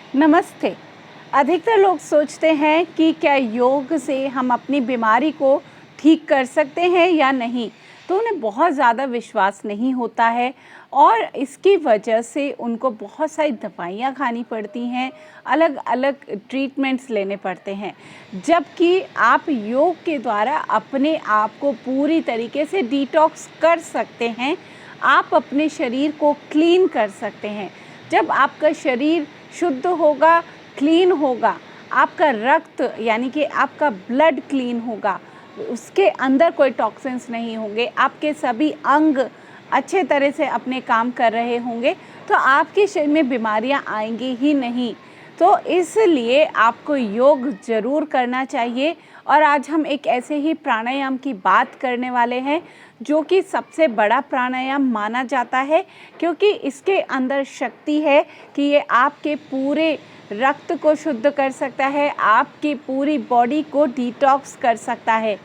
नमस्ते। अधिकतर लोग सोचते हैं कि क्या योग से हम अपनी बीमारी को ठीक कर सकते हैं या नहीं, तो उन्हें बहुत ज़्यादा विश्वास नहीं होता है और इसकी वजह से उनको बहुत सारी दवाइयाँ खानी पड़ती हैं, अलग अलग ट्रीटमेंट्स लेने पड़ते हैं। जबकि आप योग के द्वारा अपने आप को पूरी तरीके से डिटॉक्स कर सकते हैं, आप अपने शरीर को क्लीन कर सकते हैं। जब आपका शरीर शुद्ध होगा, क्लीन होगा, आपका रक्त यानी कि आपका ब्लड क्लीन होगा, उसके अंदर कोई टॉक्सिन्स नहीं होंगे, आपके सभी अंग अच्छे तरह से अपने काम कर रहे होंगे, तो आपके शरीर में बीमारियां आएंगी ही नहीं। तो इसलिए आपको योग ज़रूर करना चाहिए। और आज हम एक ऐसे ही प्राणायाम की बात करने वाले हैं जो कि सबसे बड़ा प्राणायाम माना जाता है, क्योंकि इसके अंदर शक्ति है कि ये आपके पूरे रक्त को शुद्ध कर सकता है, आपकी पूरी बॉडी को डिटॉक्स कर सकता है।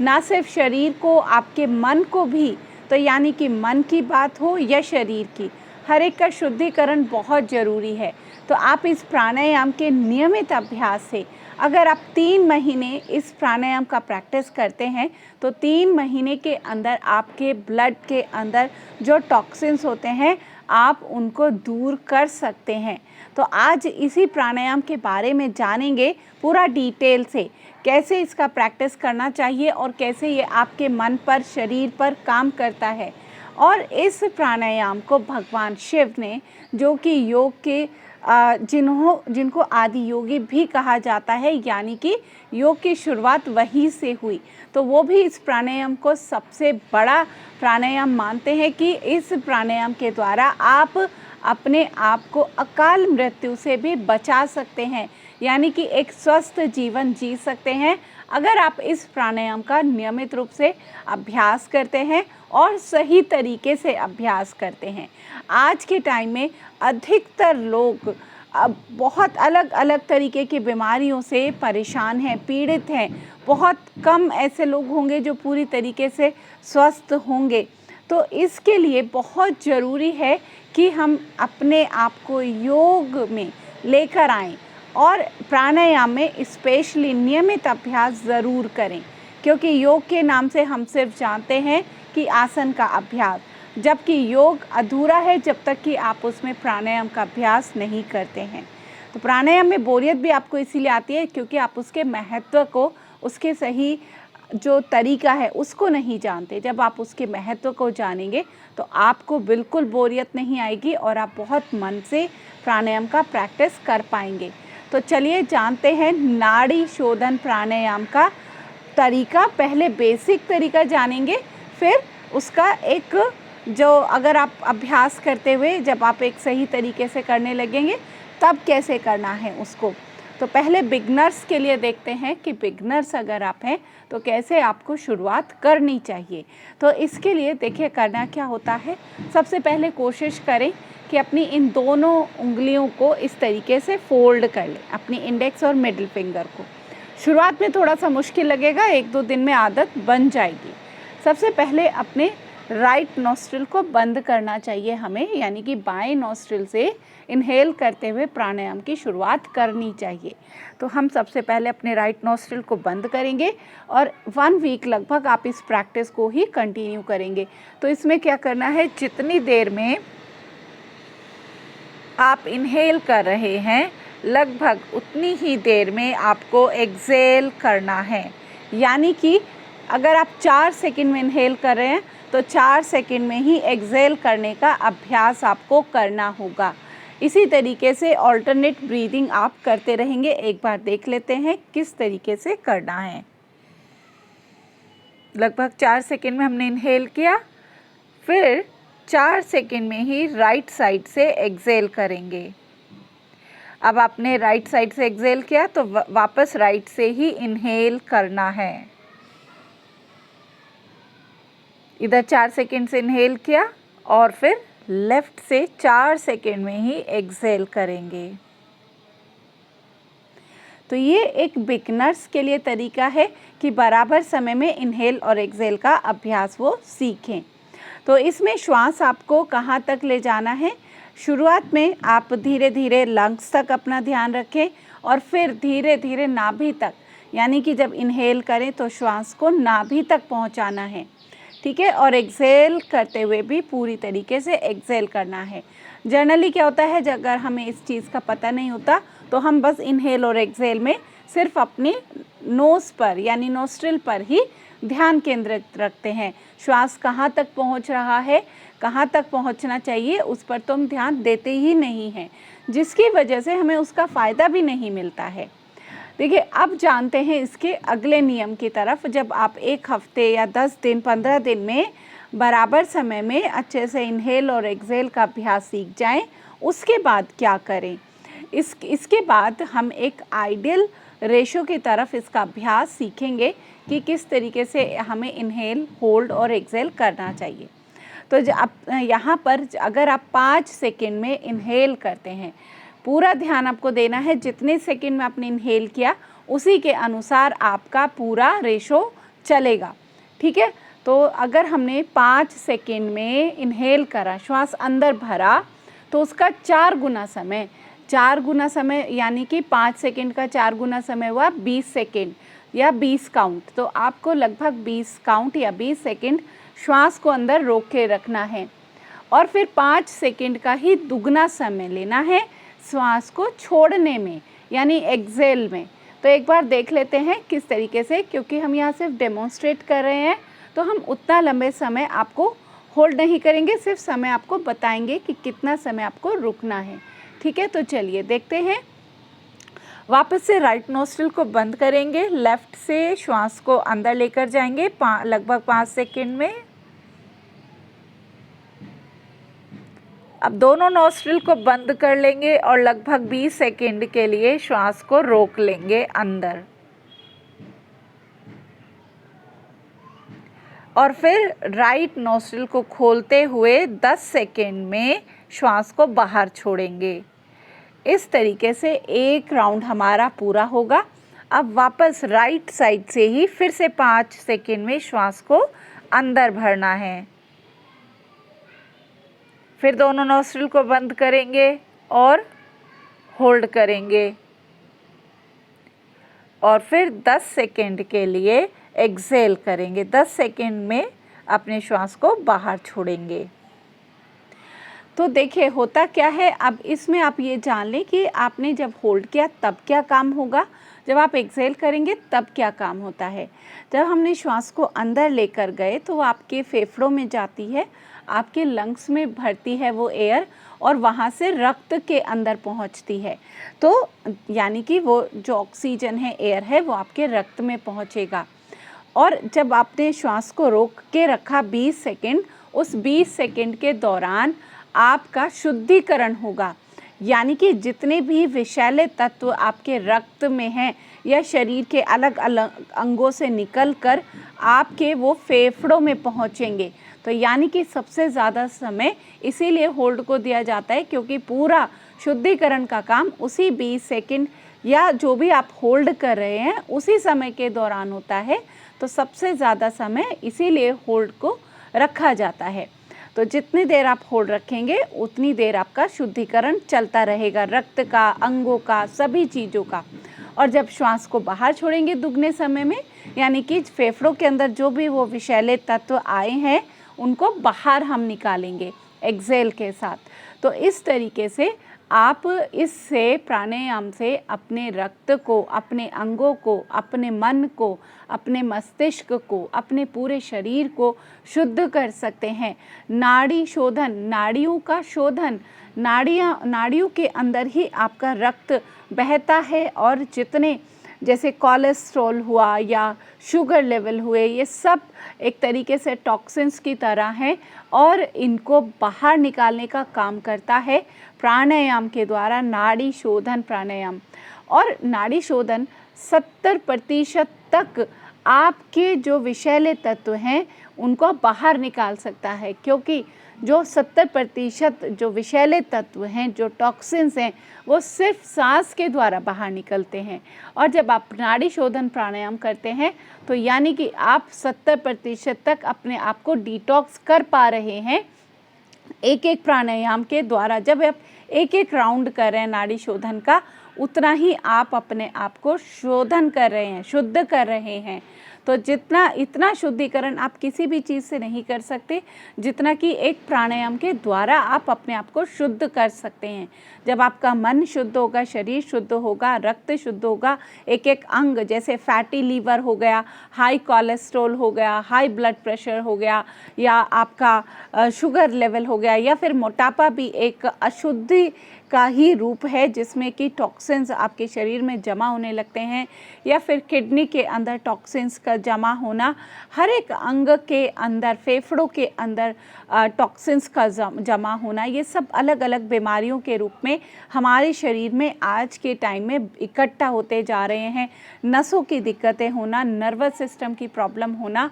ना सिर्फ शरीर को, आपके मन को भी। तो यानी कि मन की बात हो या शरीर की, हर एक का शुद्धिकरण बहुत ज़रूरी है। तो आप इस प्राणायाम के नियमित अभ्यास से अगर आप 3 महीने इस प्राणायाम का प्रैक्टिस करते हैं, तो 3 महीने के अंदर आपके ब्लड के अंदर जो टॉक्सिन्स होते हैं, आप उनको दूर कर सकते हैं। तो आज इसी प्राणायाम के बारे में जानेंगे पूरा डिटेल से, कैसे इसका प्रैक्टिस करना चाहिए और कैसे ये आपके मन पर, शरीर पर काम करता है। और इस प्राणायाम को भगवान शिव ने, जो कि योग के जिनको आदि योगी भी कहा जाता है, यानी कि योग की शुरुआत वहीं से हुई, तो वो भी इस प्राणायाम को सबसे बड़ा प्राणायाम मानते हैं कि इस प्राणायाम के द्वारा आप अपने आप को अकाल मृत्यु से भी बचा सकते हैं, यानी कि एक स्वस्थ जीवन जी सकते हैं अगर आप इस प्राणायाम का नियमित रूप से अभ्यास करते हैं और सही तरीके से अभ्यास करते हैं। आज के टाइम में अधिकतर लोग अब बहुत अलग अलग तरीके की बीमारियों से परेशान हैं, पीड़ित हैं। बहुत कम ऐसे लोग होंगे जो पूरी तरीके से स्वस्थ होंगे। तो इसके लिए बहुत ज़रूरी है कि हम अपने आप को योग में लेकर आएं और प्राणायाम में स्पेशली नियमित अभ्यास ज़रूर करें, क्योंकि योग के नाम से हम सिर्फ जानते हैं कि आसन का अभ्यास, जबकि योग अधूरा है जब तक कि आप उसमें प्राणायाम का अभ्यास नहीं करते हैं। तो प्राणायाम में बोरियत भी आपको इसीलिए आती है क्योंकि आप उसके महत्व को, उसके सही जो तरीका है उसको नहीं जानते। जब आप उसके महत्व को जानेंगे तो आपको बिल्कुल बोरियत नहीं आएगी और आप बहुत मन से प्राणायाम का प्रैक्टिस कर पाएंगे। तो चलिए जानते हैं नाड़ी शोधन प्राणायाम का तरीका। पहले बेसिक तरीका जानेंगे, फिर उसका एक जो अगर आप अभ्यास करते हुए जब आप एक सही तरीके से करने लगेंगे तब कैसे करना है उसको। तो पहले बिगनर्स के लिए देखते हैं कि बिगनर्स अगर आप हैं तो कैसे आपको शुरुआत करनी चाहिए। तो इसके लिए देखिए करना क्या होता है। सबसे पहले कोशिश करें कि अपनी इन दोनों उंगलियों को इस तरीके से फोल्ड कर लें, अपनी इंडेक्स और मिडिल फिंगर को। शुरुआत में थोड़ा सा मुश्किल लगेगा, 1-2 दिन में आदत बन जाएगी। सबसे पहले अपने राइट नॉस्ट्रिल को बंद करना चाहिए हमें, यानी कि बाएं नॉस्ट्रिल से इनहेल करते हुए प्राणायाम की शुरुआत करनी चाहिए। तो हम सबसे पहले अपने राइट नॉस्ट्रिल को बंद करेंगे और 1 वीक लगभग आप इस प्रैक्टिस को ही कंटिन्यू करेंगे। तो इसमें क्या करना है, जितनी देर में आप इनहेल कर रहे हैं लगभग उतनी ही देर में आपको एक्सेल करना है। यानी कि अगर आप 4 सेकंड में इनहेल कर रहे हैं तो 4 सेकंड में ही एक्सेल करने का अभ्यास आपको करना होगा। इसी तरीके से ऑल्टरनेट ब्रीदिंग आप करते रहेंगे। एक बार देख लेते हैं किस तरीके से करना है। लगभग 4 सेकंड में हमने इनहेल किया, फिर 4 सेकंड में ही राइट साइड से एक्सेल करेंगे। अब आपने राइट साइड से एक्सेल किया तो वापस राइट से ही इनहेल करना है। इधर 4 सेकंड से इनहेल किया और फिर लेफ्ट से 4 सेकंड में ही एक्सेल करेंगे। तो ये एक बिगनर्स के लिए तरीका है कि बराबर समय में इनहेल और एक्सेल का अभ्यास वो सीखें। तो इसमें श्वास आपको कहाँ तक ले जाना है, शुरुआत में आप धीरे धीरे लंग्स तक अपना ध्यान रखें और फिर धीरे धीरे नाभि तक, यानी कि जब इनहेल करें तो श्वास को नाभि तक पहुंचाना है, ठीक है। और एक्सेल करते हुए भी पूरी तरीके से एक्सेल करना है। जनरली क्या होता है, अगर हमें इस चीज़ का पता नहीं होता तो हम बस इनहेल और एक्सेल में सिर्फ अपने नोज़ पर यानी नोस्ट्रिल पर ही ध्यान केंद्रित रखते हैं। श्वास कहाँ तक पहुँच रहा है, कहाँ तक पहुँचना चाहिए, उस पर तो हम ध्यान देते ही नहीं हैं, जिसकी वजह से हमें उसका फ़ायदा भी नहीं मिलता है। देखिए, अब जानते हैं इसके अगले नियम की तरफ। जब आप 1 हफ्ते या 10 दिन 15 दिन में बराबर समय में अच्छे से इनहेल और एक्सेल का अभ्यास सीख जाएं, उसके बाद क्या करें। इसके बाद हम एक आइडियल रेशो की तरफ इसका अभ्यास सीखेंगे कि किस तरीके से हमें इनहेल, होल्ड और एक्सेल करना चाहिए। तो यहाँ पर अगर आप 5 सेकेंड में इनहेल करते हैं, पूरा ध्यान आपको देना है जितने सेकेंड में आपने इनहेल किया उसी के अनुसार आपका पूरा रेशो चलेगा, ठीक है। तो अगर हमने 5 सेकेंड में इनहेल करा, श्वास अंदर भरा, तो उसका 4 गुना समय यानी कि 5 सेकेंड का 4 गुना समय हुआ 20 सेकेंड या 20 काउंट। तो आपको लगभग 20 काउंट या 20 सेकेंड श्वास को अंदर रोक के रखना है और फिर 5 सेकेंड का ही दुगना समय लेना है श्वास को छोड़ने में यानी एक्सेल में। तो एक बार देख लेते हैं किस तरीके से, क्योंकि हम यहाँ सिर्फ डेमोन्स्ट्रेट कर रहे हैं तो हम उतना लंबे समय आपको होल्ड नहीं करेंगे, सिर्फ समय आपको बताएंगे कि कितना समय आपको रुकना है, ठीक है। तो चलिए देखते हैं। वापस से राइट नोस्ट्रिल को बंद करेंगे, लेफ्ट से श्वास को अंदर लेकर जाएंगे लगभग 5 सेकेंड में। अब दोनों नोस्ट्रिल को बंद कर लेंगे और लगभग 20 सेकेंड के लिए श्वास को रोक लेंगे अंदर और फिर राइट नोस्ट्रिल को खोलते हुए 10 सेकेंड में श्वास को बाहर छोड़ेंगे। इस तरीके से एक राउंड हमारा पूरा होगा। अब वापस राइट साइड से ही फिर से 5 सेकेंड में श्वास को अंदर भरना है, फिर दोनों नोस्ट्रिल को बंद करेंगे और होल्ड करेंगे और फिर 10 सेकेंड के लिए एक्सेल करेंगे। 10 सेकेंड में अपने श्वास को बाहर छोड़ेंगे। तो देखिए होता क्या है, अब इसमें आप ये जान लें कि आपने जब होल्ड किया तब क्या काम होगा, जब आप एक्सेल करेंगे तब क्या काम होता है। जब हमने श्वास को अंदर लेकर गए तो वो आपके फेफड़ों में जाती है, आपके लंग्स में भरती है वो एयर और वहाँ से रक्त के अंदर पहुँचती है। तो यानी कि वो जो ऑक्सीजन है, एयर है, वो आपके रक्त में पहुँचेगा। और जब आपने श्वास को रोक के रखा 20 सेकेंड, उस 20 सेकेंड के दौरान आपका शुद्धिकरण होगा, यानी कि जितने भी विषैले तत्व आपके रक्त में हैं या शरीर के अलग अलग अंगों से निकलकर आपके वो फेफड़ों में पहुँचेंगे। तो यानी कि सबसे ज़्यादा समय इसीलिए होल्ड को दिया जाता है, क्योंकि पूरा शुद्धिकरण का काम उसी 20 सेकेंड या जो भी आप होल्ड कर रहे हैं उसी समय के दौरान होता है। तो सबसे ज़्यादा समय इसीलिए होल्ड को रखा जाता है। तो जितनी देर आप होल्ड रखेंगे उतनी देर आपका शुद्धिकरण चलता रहेगा, रक्त का, अंगों का, सभी चीज़ों का। और जब श्वास को बाहर छोड़ेंगे दुगने समय में, यानी कि फेफड़ों के अंदर जो भी वो विषैले तत्व आए हैं उनको बाहर हम निकालेंगे एक्सेल के साथ। तो इस तरीके से आप इससे प्राणायाम से अपने रक्त को, अपने अंगों को, अपने मन को, अपने मस्तिष्क को, अपने पूरे शरीर को शुद्ध कर सकते हैं। नाड़ी शोधन, नाड़ियों का शोधन, नाड़ियों के अंदर ही आपका रक्त बहता है और जितने जैसे कोलेस्ट्रॉल हुआ या शुगर लेवल हुए, ये सब एक तरीके से टॉक्सिन्स की तरह हैं और इनको बाहर निकालने का काम करता है प्राणायाम के द्वारा, नाड़ी शोधन प्राणायाम। और नाड़ी शोधन 70% तक आपके जो विषैले तत्व हैं उनको बाहर निकाल सकता है, क्योंकि जो 70% जो विषैले तत्व हैं, जो टॉक्सिन्स हैं, वो सिर्फ सांस के द्वारा बाहर निकलते हैं। और जब आप नाड़ी शोधन प्राणायाम करते हैं तो यानी कि आप 70% तक अपने आप को डिटॉक्स कर पा रहे हैं एक एक प्राणायाम के द्वारा जब आप एक एक राउंड कर रहे हैं नाड़ी शोधन का, उतना ही आप अपने आप को शोधन कर रहे हैं, शुद्ध कर रहे हैं। तो इतना शुद्धिकरण आप किसी भी चीज़ से नहीं कर सकते जितना कि एक प्राणायाम के द्वारा आप अपने आप को शुद्ध कर सकते हैं। जब आपका मन शुद्ध होगा, शरीर शुद्ध होगा, रक्त शुद्ध होगा, एक एक अंग जैसे फैटी लीवर हो गया, हाई कोलेस्ट्रॉल हो गया, हाई ब्लड प्रेशर हो गया, या आपका शुगर लेवल हो गया, या फिर मोटापा भी एक अशुद्धि का ही रूप है जिसमें कि टॉक्सिन्स आपके शरीर में जमा होने लगते हैं, या फिर किडनी के अंदर टॉक्सिन्स का जमा होना, हर एक अंग के अंदर, फेफड़ों के अंदर टॉक्सिन्स का जमा होना, ये सब अलग अलग बीमारियों के रूप में हमारे शरीर में आज के टाइम में इकट्ठा होते जा रहे हैं। नसों की दिक्कतें होना, नर्वस सिस्टम की प्रॉब्लम होना,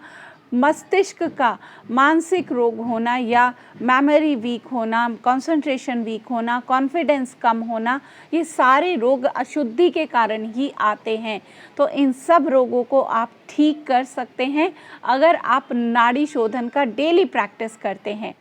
मस्तिष्क का मानसिक रोग होना, या मेमोरी वीक होना, कंसंट्रेशन वीक होना, कॉन्फिडेंस कम होना, ये सारे रोग अशुद्धि के कारण ही आते हैं। तो इन सब रोगों को आप ठीक कर सकते हैं अगर आप नाड़ी शोधन का डेली प्रैक्टिस करते हैं।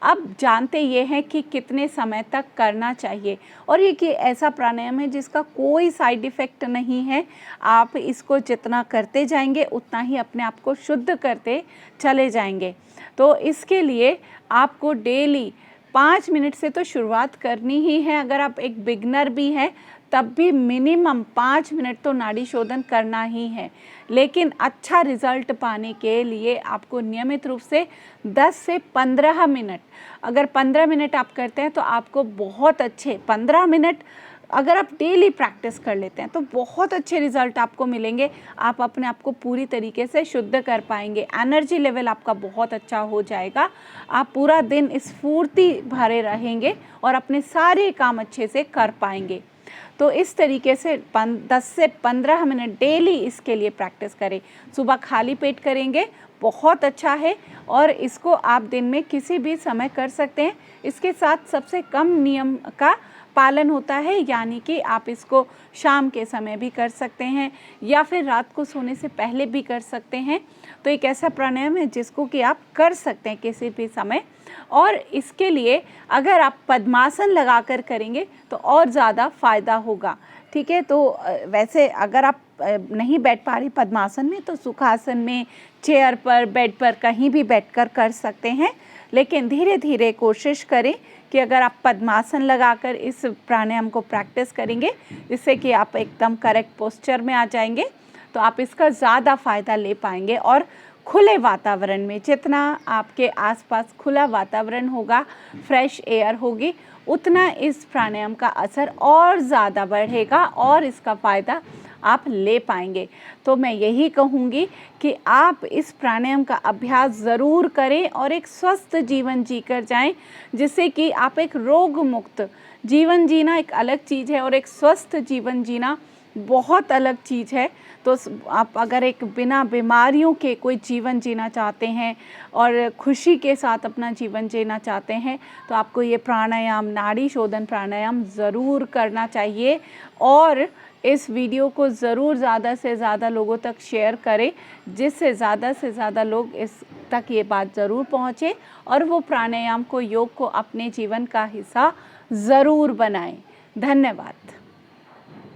अब जानते ये हैं कि कितने समय तक करना चाहिए, और ये कि ऐसा प्राणायाम है जिसका कोई साइड इफ़ेक्ट नहीं है। आप इसको जितना करते जाएंगे उतना ही अपने आप को शुद्ध करते चले जाएंगे। तो इसके लिए आपको डेली 5 मिनट से तो शुरुआत करनी ही है। अगर आप एक बिगनर भी हैं तब भी मिनिमम 5 मिनट तो नाड़ी शोधन करना ही है। लेकिन अच्छा रिज़ल्ट पाने के लिए आपको नियमित रूप से 10 से 15 मिनट, अगर 15 मिनट आप करते हैं तो आपको बहुत अच्छे 15 मिनट अगर आप डेली प्रैक्टिस कर लेते हैं तो बहुत अच्छे रिज़ल्ट आपको मिलेंगे। आप अपने आप को पूरी तरीके से शुद्ध कर पाएंगे, एनर्जी लेवल आपका बहुत अच्छा हो जाएगा, आप पूरा दिन स्फूर्ति भरे रहेंगे और अपने सारे काम अच्छे से कर पाएंगे। तो इस तरीके से 10 से 15 मिनट डेली इसके लिए प्रैक्टिस करें। सुबह खाली पेट करेंगे, बहुत अच्छा है, और इसको आप दिन में किसी भी समय कर सकते हैं। इसके साथ सबसे कम नियम का पालन होता है, यानी कि आप इसको शाम के समय भी कर सकते हैं या फिर रात को सोने से पहले भी कर सकते हैं। तो एक ऐसा प्राणायाम है जिसको कि आप कर सकते हैं किसी भी समय, और इसके लिए अगर आप पद्मासन लगाकर करेंगे तो और ज़्यादा फ़ायदा होगा। ठीक है, तो वैसे अगर आप नहीं बैठ पा रही पद्मासन में तो सुखासन में, चेयर पर, बेड पर कहीं भी बैठकर कर सकते हैं। लेकिन धीरे धीरे कोशिश करें कि अगर आप पद्मासन लगाकर इस प्राणायाम को प्रैक्टिस करेंगे, जिससे कि आप एकदम करेक्ट पोस्चर में आ जाएंगे, तो आप इसका ज़्यादा फ़ायदा ले पाएंगे। और खुले वातावरण में, जितना आपके आसपास खुला वातावरण होगा, फ्रेश एयर होगी, उतना इस प्राणायाम का असर और ज़्यादा बढ़ेगा और इसका फ़ायदा आप ले पाएंगे। तो मैं यही कहूँगी कि आप इस प्राणायाम का अभ्यास ज़रूर करें और एक स्वस्थ जीवन जीकर जाएं, जिससे कि आप एक रोग मुक्त जीवन जीना एक अलग चीज़ है और एक स्वस्थ जीवन जीना बहुत अलग चीज़ है। तो आप अगर एक बिना बीमारियों के कोई जीवन जीना चाहते हैं और खुशी के साथ अपना जीवन जीना चाहते हैं, तो आपको ये प्राणायाम, नाड़ी शोधन प्राणायाम ज़रूर करना चाहिए। और इस वीडियो को ज़रूर ज़्यादा से ज़्यादा लोगों तक शेयर करें, जिससे ज़्यादा से ज़्यादा लोग इस तक ये बात ज़रूर पहुँचे और वो प्राणायाम को, योग को अपने जीवन का हिस्सा ज़रूर बनाएं। धन्यवाद।